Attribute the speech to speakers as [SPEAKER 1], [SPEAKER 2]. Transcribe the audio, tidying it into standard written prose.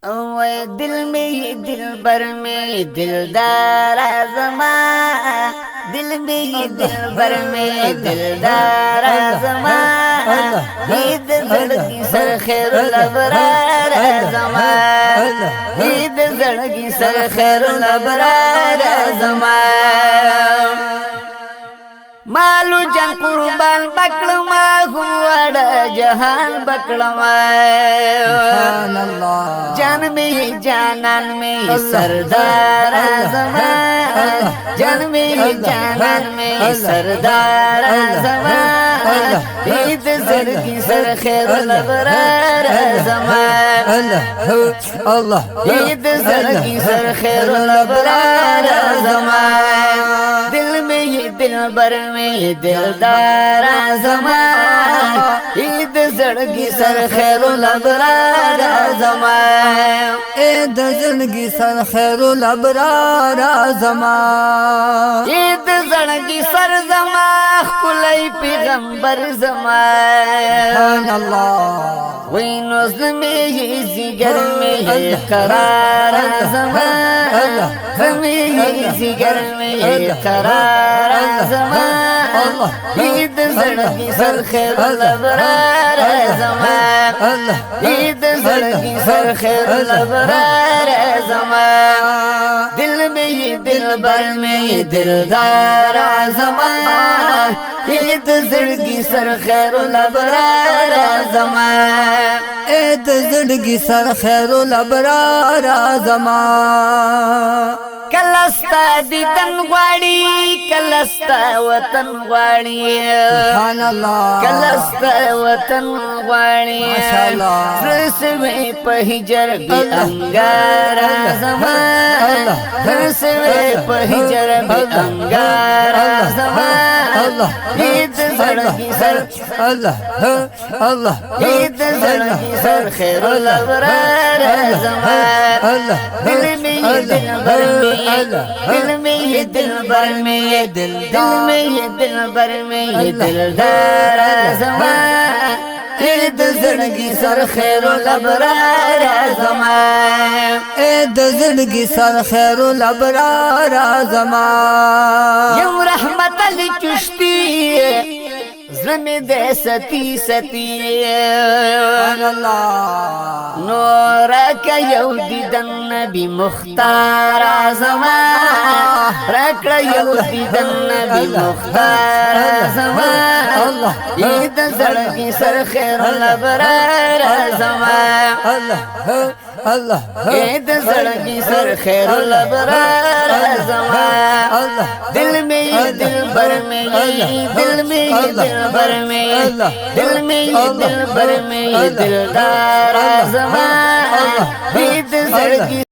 [SPEAKER 1] ओए दिल में ये दिल भर में दिलदार आज़मा, दिल में ये दिल भर में दिलदार आज़मा, ईद जड़गी सर खैरुल अबरार आज़मा, ईद जड़गी सर खैरुल अबरार आज़मा। मालू जन कुर्बान बकड़मा हुआ जहान बकड़मा, जान में जानन में सरदार आज़मा, जान में जानन में सरदार आज़मा, ईद जड़गी सर खैरुल अबरार आज़मा, ईद जड़गी सर खैरुल अबरार आज़मा। दिल में ये दिल भर में दिलदार आज़मा, ईद जड़गी सर खैरुल अबरार आज़मा,
[SPEAKER 2] ईद जड़गी सर खैरुल अबरार आज़मा,
[SPEAKER 1] ईद जड़गी सर ज़मा खुलाई पैगंबर ज़मा। वही नज़्ल में ये जिगर में ये करार आज़मा, में ये जिगर में ये करार आज़मा, ईद जड़गी सर खैरुल अबरार आज़मा, ईद जड़गी सर खैरुल अबरार आज़मा। दिल में ये दिल भर में ये दिलदार आज़मा, ईद जड़गी सर खैरुल अबरार आज़मा,
[SPEAKER 2] ईद जड़गी सर खैरुल अबरार आज़मा।
[SPEAKER 1] कलस्ता दीदन ग्वाड़ी कलस्ता वतन ग्वाड़ी, कलस्ता वतन ग्वाड़ी, रस में पहिजर भी अंगार आज़मा, रस में पहिजर भी अंगार आज़मा, ईद जड़गी सर ईद जड़गी सर खैरुल अबरार आज़मा। दिल में ये दिल भर में दिल में ये दिल भर में ये दिल में ये दिल भर में ये दिलदार आज़मा, ईद जड़गी सर खैरुल अबरार आज़मा,
[SPEAKER 2] ईद जड़गी सर खैरुल अबरार आज़मा।
[SPEAKER 1] यम रहमत अली चिश्ती ज़मी दे सती सती, नूर का यहूदीदन नबी मुख्तार आज़मा, रकड़ यहूदीदन नबी मुख्तार आज़मा, ईद जड़गी सर खैरुल अबरार आज़मा, ईद जड़गी सर खैरुल अबरार आज़मा। दिल में ये दिल भर में दिल में ये दिल भर में दिल में ये दिल भर में ये दिलदार आज़मा, ईद जड़गी